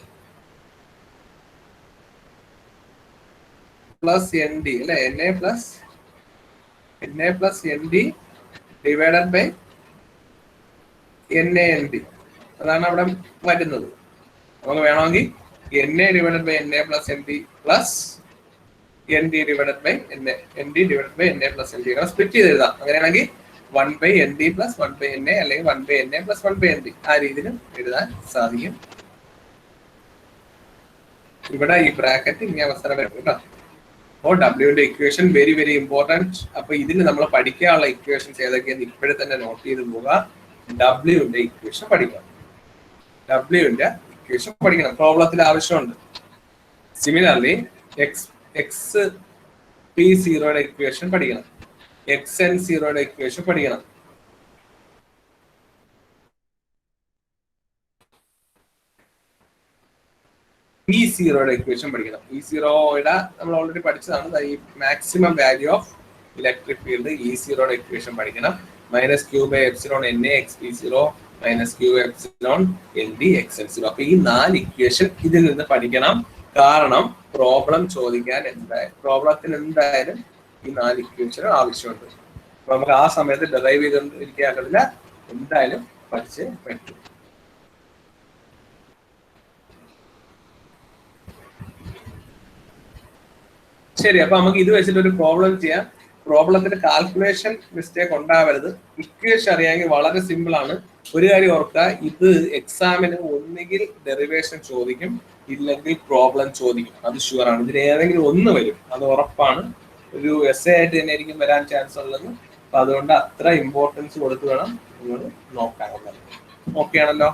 പ്ലസ് ND അല്ലെ? NA plus ND divided by NA ND. അതാണ് അവിടെ വരുന്നത്. നമുക്ക് വേണമെങ്കിൽ NA divided by NA plus ND plus ND divided by NA plus ND split ചെയ്ത് എഴുതാം. അങ്ങനെയാണെങ്കിൽ 1/ND പ്ലസ് 1/NA അല്ലെങ്കിൽ 1/NA പ്ലസ് 1/ND ആ രീതിയിൽ എഴുതാൻ സാധിക്കും. ഇവിടെ ഈ ബ്രാക്കറ്റ് ഇങ്ങനെ അവസരം വരും കേട്ടോ. അപ്പോൾ ഡബ്ല്യുവിന്റെ ഇക്വേഷൻ വെരി വെരി ഇമ്പോർട്ടൻറ്റ്. അപ്പൊ ഇതിന് നമ്മൾ പഠിക്കാനുള്ള ഇക്വേഷൻസ് ഏതൊക്കെയെന്ന് ഇപ്പോഴേ തന്നെ നോട്ട് ചെയ്ത് പോവുക. ഡബ്ല്യുവിന്റെ ഇക്വേഷൻ പഠിക്കണം. പ്രോബ്ലത്തിൽ ആവശ്യമുണ്ട്. സിമിലർലി XP0യുടെ ഇക്വേഷൻ പഠിക്കണം, XN0യുടെ ഇക്വേഷൻ പഠിക്കണം. E0യുടെ ഇക്വേഷൻ പഠിക്കണം. E0യുടെ നമ്മൾ ഓൾറെഡി പഠിച്ചതാണ്. ഈ maximum value of electric field E0യുടെ ഇക്വേഷൻ പഠിക്കണം. -Q by epsilon NA XP0 -Q epsilon ND XN0. അപ്പൊ ഈ 4 ഇക്വേഷൻ ഇതിൽ നിന്ന് പഠിക്കണം. കാരണം പ്രോബ്ലം ചോദിക്കാൻ പ്രോബ്ലത്തിന് എന്തായാലും ഈ 4 ഇക്വേഷൻ ആവശ്യമുണ്ട്. അപ്പൊ നമുക്ക് ആ സമയത്ത് ഡെറൈവ് ചെയ്തിരിക്കാറില്ല, എന്തായാലും പഠിച്ച് പറ്റും. ശരി, അപ്പൊ നമുക്ക് ഇത് വെച്ചിട്ട് ഒരു പ്രോബ്ലം ചെയ്യാം. പ്രോബ്ലത്തിന്റെ കാൽക്കുലേഷൻ മിസ്റ്റേക്ക് ഉണ്ടാവരുത്. ഇക്വേഷൻ അറിയാമെങ്കിൽ വളരെ സിമ്പിൾ ആണ്. ഒരു കാര്യം ഓർക്കുക, ഇത് എക്സാമിന് ഒന്നുകിൽ ഡെറിവേഷൻ ചോദിക്കും, ഇല്ലെങ്കിൽ പ്രോബ്ലം ചോദിക്കും. അത് ഷുവർ ആണ്. ഇതിൽ ഏതെങ്കിലും ഒന്ന് വരും, അത് ഉറപ്പാണ്. ഒരു എസ്സേ ആയിട്ട് തന്നെ ആയിരിക്കും വരാൻ ചാൻസ് ഉള്ളത്. അപ്പൊ അതുകൊണ്ട് അത്ര ഇമ്പോർട്ടൻസ് കൊടുത്ത് വേണം നിങ്ങൾ നോക്കാനുള്ളത്. ഓക്കെ ആണല്ലോ?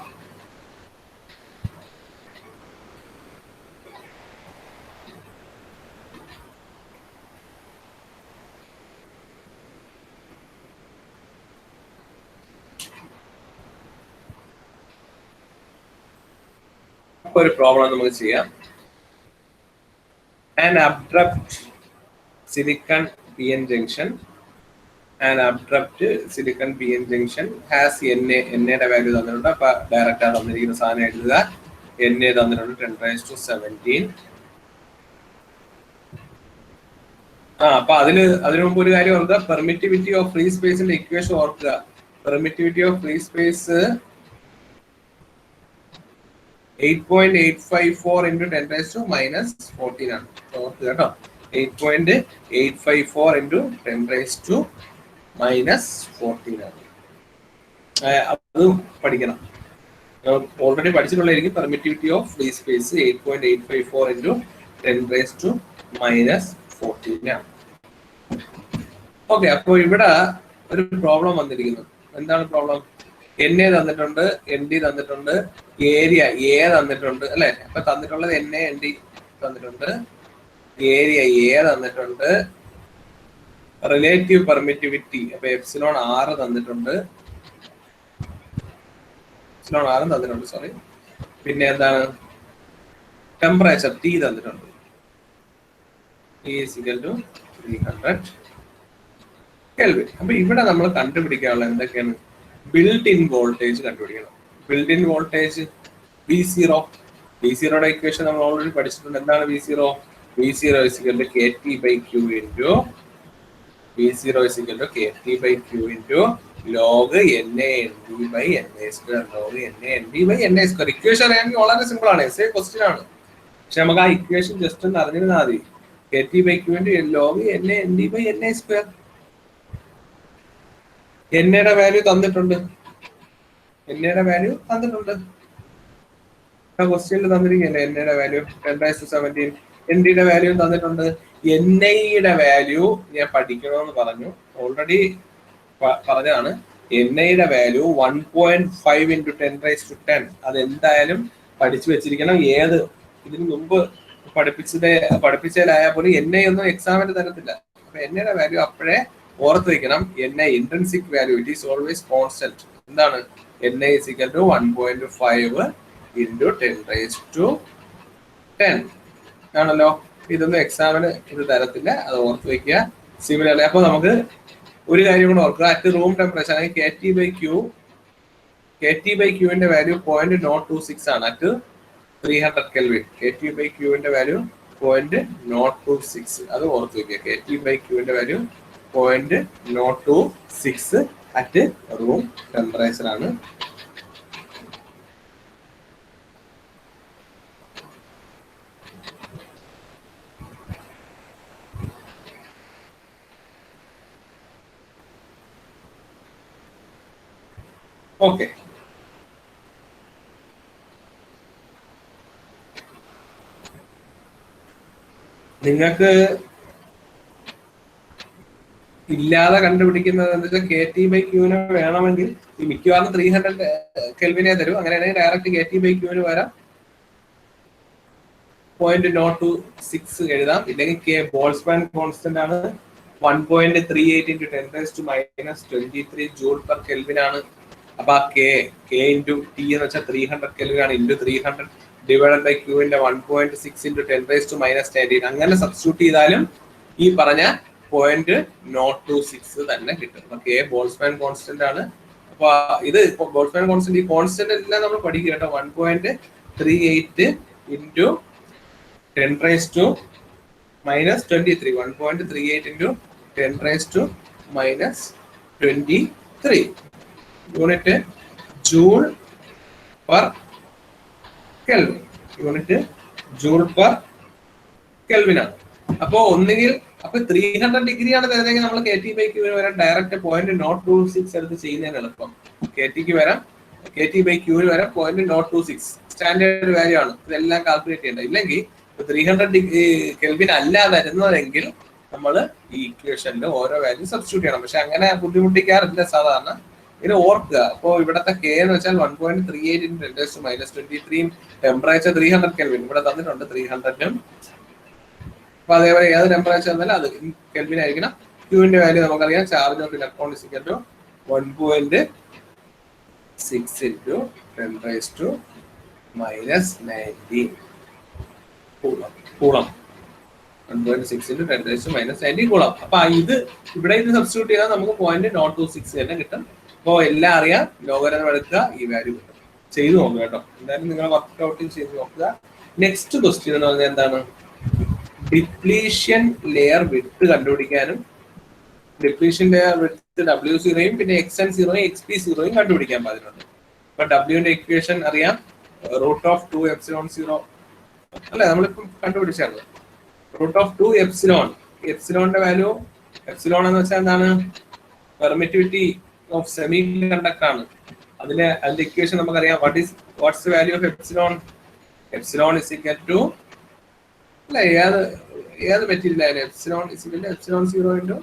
ഒരു പ്രോബ്ലം നമുക്ക് ചെയ്യാം. An abrupt silicon PN junction has NA യുടെ വാല്യൂ തന്നിട്ടുണ്ട്. അപ്പൊ ഡയറക്റ്റ് തന്നിരിക്കുന്ന സാധനം എഴുതുക. NA തന്നിട്ടുണ്ട് 10⁻17. അപ്പൊ അതിന് മുമ്പ് ഒരു കാര്യം ഓർക്കുക, പെർമിറ്റിവിറ്റി ഓഫ് ഫ്രീ സ്പേസിന്റെ ഇക്വേഷൻ ഓർക്കുക. Permittivity of free space 8.854 into 10 raised to minus 14 ആണ് ഓർക്കുക കേട്ടോ. 8.854 into 10 raised to minus 14 ആണ്. അത് പഠിക്കണം. ഓൾറെഡി പഠിച്ചിട്ടുള്ളതായിരിക്കും. Permittivity of free space 8.854 into 10 raised to minus 14 ആണ്. ഓക്കെ, അപ്പോൾ ഇവിടെ ഒരു പ്രോബ്ലം വന്നിരിക്കുന്നു. എന്താണ് പ്രോബ്ലം? എൻ എ തന്നിട്ടുണ്ട്, എൻ ഡി തന്നിട്ടുണ്ട്, ഏരിയ എ തന്നിട്ടുണ്ട് അല്ലെ. അപ്പൊ തന്നിട്ടുള്ളത് എൻ എ എൻ ഡി തന്നിട്ടുണ്ട്, ഏരിയ എ തന്നിട്ടുണ്ട്, റിലേറ്റീവ് പെർമിറ്റിവിറ്റി അപ്പൊ എപ്സിലോൺ 6 തന്നിട്ടുണ്ട്, എപ്സിലോൺ 6 തന്നിട്ടുണ്ട്, സോറി. പിന്നെ എന്താണ്? ടെമ്പറേച്ചർ ടി തന്നിട്ടുണ്ട്, T is equal to 300 Kelvin. അപ്പൊ ഇവിടെ നമ്മൾ കണ്ടുപിടിക്കാനുള്ള എന്തൊക്കെയാണ്? ബിൽറ്റ് ഇൻ വോൾട്ടേജ് കണ്ടുപിടിക്കണം. Built in voltage V0. V0യുടെ ഇക്വേഷൻ നമ്മൾ ഓൾറെഡി പഠിച്ചിട്ടുണ്ട്. എന്താണ് V0? V0 is equal to KT by Q into V0 is equal to KT by Q into log NA ND by NA square. log NA ND by NA square. Equation അറിയാമെങ്കിൽ വളരെ simple ആണ്. S A question ആണ്. പക്ഷെ നമുക്ക് ആ equation just ഒന്ന് അറിഞ്ഞിരുന്നാൽ മതി. KT by Q into log NA ND by NA square. എന്നയുടെ വാല്യൂ തന്നിട്ടുണ്ട്, എന്നയുടെ വാല്യൂ തന്നിട്ടുണ്ട്. ക്വസ്റ്റ്യനിൽ തന്നിരിക്കുകയല്ലേ എന്നയുടെ വാല്യൂ 10⁻17. എൻ ഡിയുടെ വാല്യൂ തന്നിട്ടുണ്ട്. എൻ ഐയുടെ വാല്യൂ ഞാൻ പഠിക്കണമെന്ന് പറഞ്ഞു, ഓൾറെഡി പറഞ്ഞതാണ്. എൻ ഐയുടെ വാല്യൂ 1.5 into 10⁻10. അതെന്തായാലും പഠിച്ചു വെച്ചിരിക്കണം. ഏത് ഇതിനു മുമ്പ് പഠിപ്പിച്ചതിലായാൽ പോലും എൻ ഐ ഒന്നും എക്സാമിന് തരത്തില്ല. അപ്പൊ എൻ ഐയുടെ വാല്യൂ അപ്പോഴേ ഓർത്ത് വെക്കണം. N I intrinsic value it is always constant. എന്താണ്? N I is equal to 1.5 into 10⁻10 ആണല്ലോ. ഇതൊന്നും എക്സാമിന് ഇത് തരത്തില്ല, അത് ഓർത്ത് വെക്കുക. സിമിലർലി അപ്പൊ നമുക്ക് ഒരു കാര്യം കൂടെ ഓർക്കുക. അറ്റ് റൂം ടെമ്പറേച്ചർ ആണെങ്കിൽ KT by Q ന്റെ വാല്യൂ 0.026 ആണ് at 300 Kelvin. KT by Q ന്റെ വാല്യൂ 0.026. അത് ഓർത്ത് വെക്കുക. KT by Q ന്റെ വാല്യൂ 0.026 അറ്റ് റൂം ടെമ്പറേച്ചർ ആണ്. ഓക്കെ, നിങ്ങൾക്ക് ഇല്ലാതെ കണ്ടുപിടിക്കുന്നത് എന്താ വെച്ചാൽ KT by Q വേണമെങ്കിൽ ഈ മിക്കവാറും 300 Kelvin തരും. അങ്ങനെയാണെങ്കിൽ ഡയറക്റ്റ് KT by Q വരാം, 0.026 എഴുതാം. ഇല്ലെങ്കിൽ ബോൾസ്മാൻ കോൺസ്റ്റന്റ് ആണ് 1.38 into 10⁻23 ജൂൾ പെർ കെൽവിൻ ആണ്. അപ്പൊ ആ K into T എന്ന് വെച്ചാൽ 300 Kelvin ആണ്. into 300 ഡിവൈഡഡ് ബൈ Q ന്റെ 1.6 into 10⁻18. അങ്ങനെ സബ്സ്റ്റിറ്റ്യൂട്ട് ചെയ്താലും ഈ പറഞ്ഞ 0.026 തന്നെ കിട്ടും. K ബോൾസ്മാൻ കോൺസ്റ്റന്റ് ആണ്. അപ്പൊ ഇത് ബോൾസ്മാൻ കോൺസ്റ്റന്റ്, ഈ കോൺസ്റ്റന്റ് എല്ലാം നമ്മൾ പഠിക്കുക കേട്ടോ. 1.38 into 10⁻23. 1.38 into 10⁻23 unit joule per kelvin. Unit joule per kelvin ആണ്. അപ്പൊ ഒന്നുകിൽ അപ്പൊ 300 ഡിഗ്രി ആണ് തരുന്നതെങ്കിൽ നമ്മൾ KT by Q വരാൻ ഡയറക്റ്റ് 0.026 എടുത്ത് ചെയ്യുന്നതിന് എളുപ്പം. KT by Q വരാൻ 0.026 സ്റ്റാൻഡേർഡ് വാല്യൂ ആണ്. ഇതെല്ലാം കാൽക്കുലേറ്റ് ചെയ്യേണ്ടത്. ഇല്ലെങ്കിൽ 300 ഡിഗ്രി കെൽവിൻ അല്ല തരുന്നതെങ്കിൽ നമ്മൾ ഈ ഇക്വേഷനിൽ ഓരോ വാല്യൂ സബ്സ്റ്റിറ്റ്യൂട്ട് ചെയ്യണം. പക്ഷെ അങ്ങനെ ബുദ്ധിമുട്ടിക്കാറില്ല സാധാരണ. ഇത് ഓർക്കുക. അപ്പോ ഇവിടത്തെ K എന്ന് വെച്ചാൽ 1.38 into 10⁻23. ടെമ്പറേച്ചർ 300 Kelvin ഇവിടെ തന്നിട്ടുണ്ട്. 300-ഉം അപ്പൊ അതേപോലെ ഏത് ടെമ്പറേച്ചർ എന്നാലും അത് കെൽവിൻ ആയിരിക്കണം. Qന്റെ വാല്യൂ നമുക്കറിയാം. Charge of electron is equal to 1.6 into 10⁻90 coulomb. 1.6 into 10⁻90 coulomb. അപ്പൊ ഇത് ഇവിടെ ഇത് സബ്സ്റ്റിറ്റ്യൂട്ട് ചെയ്താൽ നമുക്ക് 0.026 തന്നെ കിട്ടും. അപ്പോ എല്ലാം അറിയാം. ലോഗരിതം എടുക്കുക, ഈ വാല്യൂ കിട്ടും. ചെയ്തു നോക്കുക കേട്ടോ. എന്തായാലും നിങ്ങൾ വർക്ക്ഔട്ട് ചെയ്ത് നോക്കുക. നെക്സ്റ്റ് ക്വസ്റ്റ്യൻ എന്ന് പറഞ്ഞാൽ എന്താണ്? ഡിപ്ലീഷൻ ലെയർ വിഡ്ത്ത് കണ്ടുപിടിക്കാനും ഡിപ്ലീഷൻ ലെയർ വിഡ്ത്ത് W0 പിന്നെ XN0 XP0 കണ്ടുപിടിക്കാൻ പാടില്ല. അപ്പൊ W ന്റെ ഇക്വേഷൻ അറിയാം. റൂട്ട് ഓഫ് 2 എപ്സിലോൺ 0 അല്ലെ, നമ്മളിപ്പം കണ്ടുപിടിച്ചാണ് റൂട്ട് ഓഫ് 2 എപ്സിലോൺ. എപ്സിലോണിന്റെ വാല്യൂ, എപ്സിലോൺ എന്ന് വെച്ചാൽ എന്താണ്? പെർമിറ്റിവിറ്റി ഓഫ് സെമി കണ്ടക്ടർ ആണ്. അതിന്റെ ഇക്വേഷൻ നമുക്കറിയാം. What's the value of epsilon? Epsilon is equal to അല്ലെ, ഏത് മെറ്റീരിയൽ ആയാലും epsilon is equal to epsilon 0 into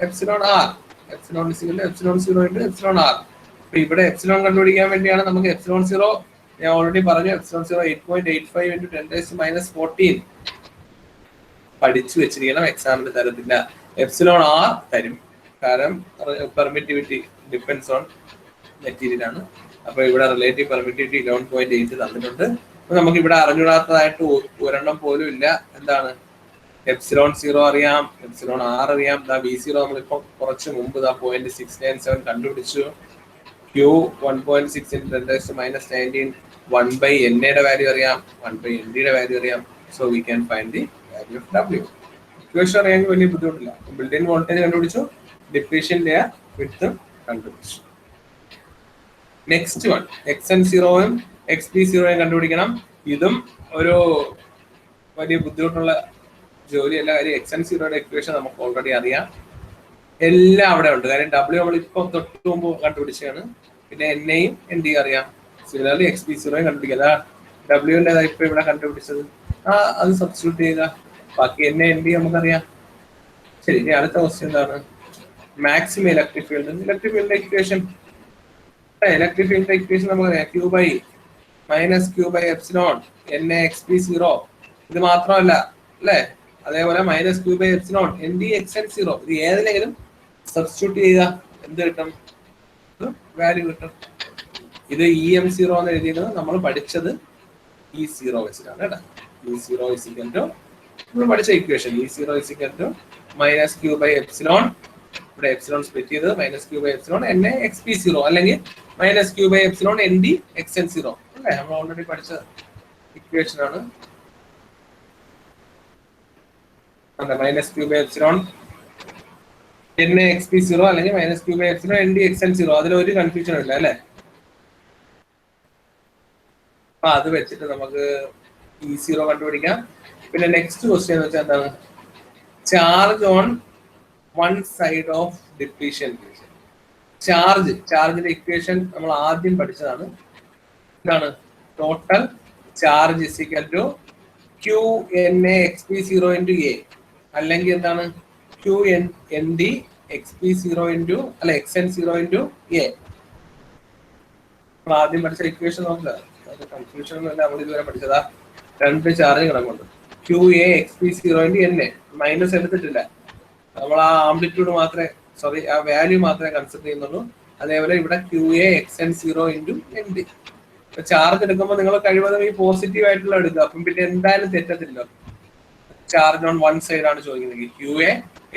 epsilon R. Epsilon is equal to epsilon 0 into epsilon R. അപ്പൊ ഇവിടെ epsilon കണ്ടുപിടിക്കാൻ വേണ്ടിയാണ് നമുക്ക് എപ്സിലോൺ 0, ഞാൻ ഓൾറെഡി പറഞ്ഞു, എപ്സിലോൺ 0 8.85 ഇൻറ്റു 10⁻14 പഠിച്ചു വെച്ചിരിക്കണം, എക്സാമിന് തരത്തില്ല. എപ്സിലോൺ ആർ തരും, കാരണം പെർമിറ്റിവിറ്റി ഡിപ്പെൻസ് ഓൺ മെറ്റീരിയൽ ആണ്. അപ്പൊ ഇവിടെ റിലേറ്റീവ് പെർമിറ്റിവിറ്റി 11.8 തന്നിട്ടുണ്ട്. അപ്പൊ നമുക്ക് ഇവിടെ അറിഞ്ഞൂടാത്തതായിട്ട് ഒരെണ്ണം പോലും ഇല്ല. എന്താണ്? എപ്സിലോൺ 0 അറിയാം, എപ്സിലോൺ ആർ അറിയാം. B0 നമ്മളിപ്പോ കുറച്ച് മുമ്പ് 0.697 കണ്ടുപിടിച്ചു. Q 1.6 ഇൻറ്റു 10⁻19 1/NA വാല്യൂ അറിയാം, 1/ND വാല്യൂ അറിയാം. So we can find the value of W. Equation അറിയാമെങ്കിൽ വലിയ ബുദ്ധിമുട്ടില്ല. ബിൽഡിംഗ് വോൾട്ടേജ് കണ്ടുപിടിച്ചു, ഡിപ്ലീഷൻ ലെയർ വിഡ്ത്ത് കണ്ടുപിടിച്ചു. നെക്സ്റ്റ് വൺ XN0-ഉം XP0-യും കണ്ടുപിടിക്കണം. ഇതും ഒരു വലിയ ബുദ്ധിമുട്ടുള്ള ജോലിയല്ല. കാര്യം XN0-യുടെ ഇക്വേഷൻ നമുക്ക് ഓൾറെഡി അറിയാം, എല്ലാം അവിടെ ഉണ്ട്. കാര്യം W നമ്മൾ ഇപ്പൊ തൊട്ട് മുമ്പ് കണ്ടുപിടിച്ചാണ്. പിന്നെ NAയും ND അറിയാം. സിമിലർലി XP0-യും കണ്ടുപിടിക്കുക. W-ന്റെ ഇപ്പൊ ഇവിടെ കണ്ടുപിടിച്ചത്, അത് സബ്സ്റ്റിറ്റ്യൂട്ട് ചെയ്യുക. ബാക്കി NA ND നമുക്കറിയാം. ശരി, ഇനി അടുത്ത ക്വസ്റ്റ്യൻ എന്താണ്? Maximum electric field. ഇലക്ട്രിക് ഫീൽഡിന്റെ ഇക്വേഷൻ, ഇലക്ട്രിക് ഫീൽഡിന്റെ ഇക്വേഷൻ നമുക്കറിയാം. Q/Q/എപ്സിലോൺ NA XP0. ഇത് മാത്രമല്ല അല്ലെ, അതേപോലെ -Q/എപ്സിലോൺ ND XN0. ഇത് ഏതിലെങ്കിലും സബ്സ്റ്റിറ്റ്യൂട്ട് ചെയ്യുക, എന്ത് കിട്ടും? വാല്യൂ കിട്ടും. ഇത് EM0 എന്ന് എഴുതിയിരുന്നത് നമ്മൾ പഠിച്ചത് E0 വെച്ചിട്ടാണ് കേട്ടോ. E0 is equal to നമ്മൾ പഠിച്ച equation. E0 is equal to -Q/എപ്സിലോൺ, ഇവിടെ എപ്സിലോൺ സ്പ്ലിറ്റ് ചെയ്ത് -Q/എപ്സിലോൺ NA XP0 അല്ലെങ്കിൽ -Q/എപ്സിലോൺ ND XN0 അല്ലേ, നമ്മൾ ഓൾറെഡി പഠിച്ച ഇക്വേഷൻ ആണ്. -Q/എപ്സിലോൺ NA XP0 അല്ലെങ്കിൽ -Q/എപ്സിലോൺ ND XN0. അതിലൊരു കൺഫ്യൂഷൻ ഇല്ല അല്ലെ. അപ്പൊ അത് വെച്ചിട്ട് നമുക്ക് E0 കണ്ടുപിടിക്കാം. പിന്നെ നെക്സ്റ്റ് ക്വസ്റ്റ്യൻ എന്ന് വെച്ചാൽ എന്താണ്? Charge on one side of depletion. ചാർജിന്റെ ഇക്വേഷൻ നമ്മൾ ആദ്യം പഠിച്ചതാണ്. എന്താണ്? Total charge is equal to QNA XP0 into A, അല്ലെങ്കിൽ എന്താണ്? QND XP0 ഇൻറ്റു അല്ലെ XN0 ഇൻറ്റു A. നമ്മൾ ആദ്യം പഠിച്ച ഇക്വേഷൻ നോക്കുക. കൺഫ്യൂഷൻ ഒന്നുമില്ല, നമ്മൾ ഇതുവരെ പഠിച്ചതാ. രണ്ട് ചാർജ് കിടക്കുന്നുണ്ട്. QA XP0 into NA, minus എടുത്തിട്ടില്ല. നമ്മൾ ആ ആംപ്ലിറ്റ്യൂഡ് മാത്രമേ, സോറി ആ വാല്യൂ മാത്രമേ കൺസിഡർ ചെയ്യുന്നുള്ളൂ. അതേപോലെ ഇവിടെ QA XN0 into ND. Charge എടുക്കുമ്പോൾ നിങ്ങൾ കഴിവതും ഈ പോസിറ്റീവ് ആയിട്ടുള്ള എടുക്കുക. അപ്പം പിന്നെ എന്തായാലും തെറ്റത്തില്ല. ചാർജ് ഓൺ വൺ സൈഡ് ആണ് ചോദിക്കുന്നത്. QA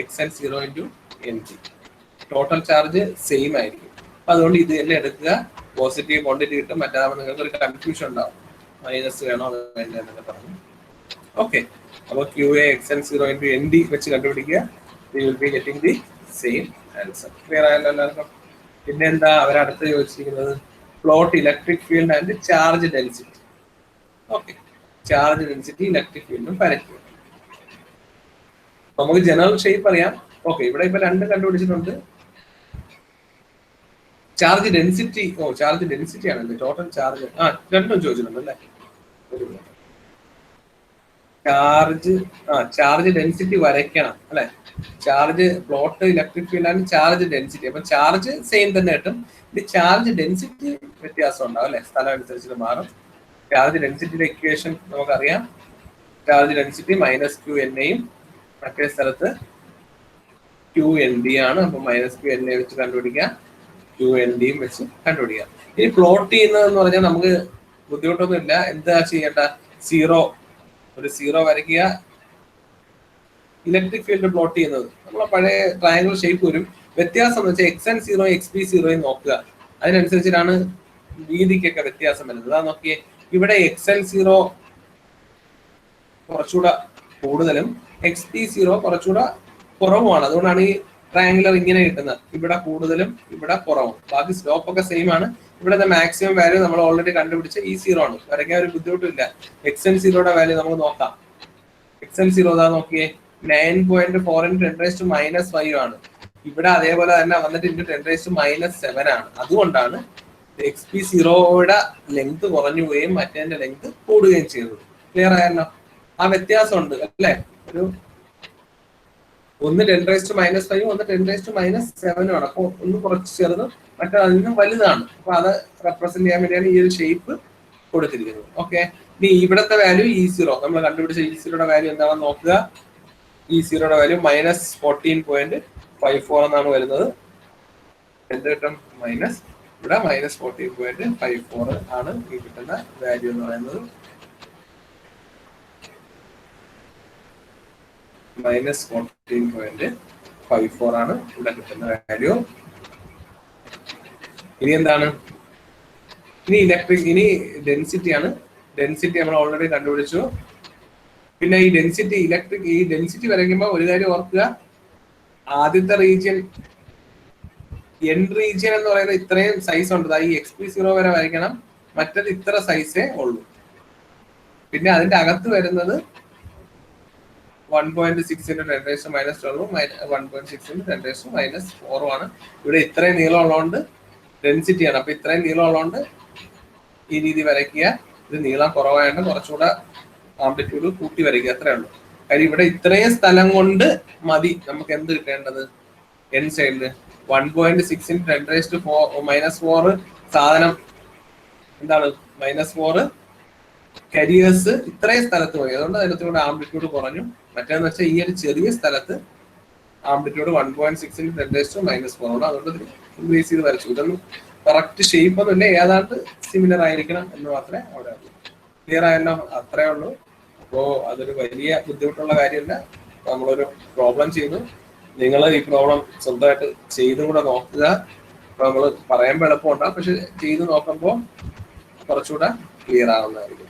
XN0 into ND. Total charge same ആയിരിക്കും. അപ്പൊ അതുകൊണ്ട് ഇത് തന്നെ എടുക്കുക. പോസിറ്റീവ് ക്വാണ്ടിറ്റി കിട്ടും. മറ്റാകുമ്പോൾ നിങ്ങൾക്ക് ഒരു കൺഫ്യൂഷൻ ഉണ്ടാവും, മൈനസ് വേണോ അത് വേണ്ട എന്നൊക്കെ പറഞ്ഞു. ഓക്കെ, അപ്പോൾ QA XN0 ഇൻറ്റു ND വെച്ച് കണ്ടുപിടിക്കുക. We will be getting the same answer. Clear ആയല്ലോ എല്ലാവർക്കും? പിന്നെ എന്താ അവരടുത്ത് ചോദിച്ചിരിക്കുന്നത്? Plot electric field and charge density. Okay, charge density electric ഫീൽഡും പരക്കും. നമുക്ക് ജനറൽ ഷേപ്പ് അറിയാം. ഓക്കെ, ഇവിടെ ഇപ്പൊ രണ്ടും കണ്ടുപിടിച്ചിട്ടുണ്ട്. ചാർജ് ഡെൻസിറ്റി, ചാർജ് ഡെൻസിറ്റി ആണല്ലേ ടോട്ടൽ ചാർജ്. രണ്ടും ചോദിച്ചിട്ടുണ്ട് അല്ലേ. ചാർജ് ഡെൻസിറ്റി വരയ്ക്കണം അല്ലെ. ചാർജ് പ്ലോട്ട് ഇലക്ട്രിക് ഫീൽഡ് ആണ് ചാർജ് ഡെൻസിറ്റി. അപ്പൊ ചാർജ് സെയിം തന്നെ കിട്ടും. ഇത് ചാർജ് ഡെൻസിറ്റി വ്യത്യാസം ഉണ്ടാവും അല്ലെ, സ്ഥലം അനുസരിച്ച് മാറും. ചാർജ് ഡെൻസിറ്റിയുടെ ഇക്വേഷൻ നമുക്കറിയാം. ചാർജ് ഡെൻസിറ്റി -QNAയും മറ്റേ സ്ഥലത്ത് QND ആണ്. അപ്പൊ -QNA വെച്ച് കണ്ടുപിടിക്കാം, QNDയും വെച്ച് കണ്ടുപിടിക്കാം. ഇനി പ്ലോട്ട് ചെയ്യുന്നതെന്ന് പറഞ്ഞാൽ നമുക്ക് ബുദ്ധിമുട്ടൊന്നും ഇല്ല. എന്താ ചെയ്യേണ്ട? ഒരു സീറോ വരയ്ക്കുക. ഇലക്ട്രിക് ഫീൽഡ് പ്ലോട്ട് ചെയ്യുന്നത് നമ്മളെ പഴയ ട്രയാങ്കിൾ ഷേപ്പ് വരും. വ്യത്യാസം എന്ന് വെച്ചാൽ XN0 XP0 നോക്കുക. അതിനനുസരിച്ചിട്ടാണ് വീതിക്കൊക്കെ വ്യത്യാസം വരുന്നത്. അതാ നോക്കിയേ, ഇവിടെ XN0 കുറച്ചുകൂടെ കൂടുതലും XP0 കുറച്ചുകൂടെ കുറവുമാണ്. അതുകൊണ്ടാണ് ഈ ട്രയാങ്കുലർ ഇങ്ങനെ കിട്ടുന്നത്. ഇവിടെ കൂടുതലും ഇവിടെ കുറവും. ബാക്കി സ്ലോപ്പ് ഒക്കെ സെയിം ആണ്. ഇവിടുത്തെ മാക്സിമം വാല്യൂ നമ്മൾ ഓൾറെഡി കണ്ടുപിടിച്ച E0 ആണ്. വരയ്ക്കാൻ ഒരു ബുദ്ധിമുട്ടില്ല. xn0യുടെ വാല്യൂ നമുക്ക് നോക്കാം. xn0 ഇതാ നോക്കിയേ, 9.4 × 10⁻5 ആണ്. ഇവിടെ അതേപോലെ തന്നെ വന്നിട്ട് × 10⁻7 ആണ്. അതുകൊണ്ടാണ് xp0യുടെ ലെങ്ത് കുറഞ്ഞു പോവുകയും മറ്റേതിന്റെ ലെങ്ത് കൂടുകയും ചെയ്തത്. ക്ലിയർ ആയല്ലോ? ആ വ്യത്യാസമുണ്ട് അല്ലേ? ഒന്ന് 10⁻5 ഒന്ന് 10⁻7 ആണ്. അപ്പൊ ഒന്ന് കുറച്ച് ചെറുതും മറ്റേ അതിൽ നിന്നും വലുതാണ്. അപ്പൊ അത് റെപ്രസെന്റ് ചെയ്യാൻ വേണ്ടിയാണ് ഈ ഒരു ഷേപ്പ് കൊടുത്തിരിക്കുന്നത്. ഓക്കെ, ഇനി ഇവിടുത്തെ വാല്യൂ E0 നമ്മൾ കണ്ടുപിടിച്ച E0യുടെ വാല്യൂ എന്താണെന്ന് നോക്കുക. E0യുടെ വാല്യൂ -14.54 എന്നാണ് വരുന്നത്. എന്ത് കിട്ടും? ഇവിടെ -14.54 ആണ് ഈ കിട്ടുന്ന വാല്യൂ എന്ന് പറയുന്നത്. -14.54 ആണ് ഇവിടെ കിട്ടുന്ന വാല്യൂ. ഇനി എന്താണ്? ഇനി ഡെൻസിറ്റി ആണ്. ഡെൻസിറ്റി നമ്മൾ ഓൾറെഡി കണ്ടുപിടിച്ചു. പിന്നെ ഈ ഡെൻസിറ്റി വരയ്ക്കുമ്പോൾ ഒരു കാര്യം ഓർക്കുക, ആദ്യത്തെ റീജിയൻ എൻ റീജിയൻ എന്ന് പറയുന്നത് ഇത്രയും സൈസ് ഉണ്ട്. ഈ xp0 വരെ വരയ്ക്കണം. മറ്റത് ഇത്ര സൈസേ ഉള്ളൂ. പിന്നെ അതിന്റെ അകത്ത് വരുന്നത് 1.6 × 10⁻12 1.6 × 10⁻4 ആണ്. ഇവിടെ ഇത്രയും നീളം ഉള്ളതുകൊണ്ട് ഡെൻസിറ്റി ആണ്. അപ്പൊ ഇത്രയും നീളം ഉള്ളതുകൊണ്ട് ഈ രീതി വരയ്ക്കുക. ഇത് നീളം കുറവായതുകൊണ്ട് കുറച്ചുകൂടെ ആംപ്ലിറ്റ്യൂഡ് കൂട്ടി വരയ്ക്കുക. അത്രേ ഉള്ളൂ. കാര്യം ഇവിടെ ഇത്രയും സ്ഥലം കൊണ്ട് മതി നമുക്ക് എന്ത് കിട്ടേണ്ടത്? എൻ സൈഡില് 1.6 × 10⁻4 സാധനം എന്താണ്? -4 കരിയേഴ്സ് ഇത്രയും സ്ഥലത്ത് പോയി. അതുകൊണ്ട് അതിനകത്തൂടെ ആംപ്ലിറ്റ്യൂഡ് കുറഞ്ഞു. മറ്റേന്ന് വെച്ചാൽ ഈ ഒരു ചെറിയ സ്ഥലത്ത് ആംപ്ലിറ്റ്യൂഡ് 1.6 × 10⁻4 ആണ്. അതുകൊണ്ട് ഇൻക്രീസ് ചെയ്ത് വരച്ചു. ഇതൊന്നും കറക്റ്റ് ഷേപ്പ് ഒന്നും ഇല്ല, ഏതാണ്ട് സിമിലർ ആയിരിക്കണം എന്ന് മാത്രമേ അവിടെ ഉള്ളൂ. ക്ലിയർ ആയല്ലോ? അത്രേ ഉള്ളൂ. അപ്പോ അതൊരു വലിയ ബുദ്ധിമുട്ടുള്ള കാര്യമല്ല. നമ്മളൊരു പ്രോബ്ലം ചെയ്തു. നിങ്ങൾ ഈ പ്രോബ്ലം സ്വന്തമായിട്ട് ചെയ്തും കൂടെ നോക്കുക. അപ്പൊ നമ്മൾ പറയുമ്പോൾ എളുപ്പമുണ്ടാകും, പക്ഷെ ചെയ്ത് നോക്കുമ്പോൾ കുറച്ചുകൂടെ ക്ലിയർ ആവുന്നതായിരിക്കും.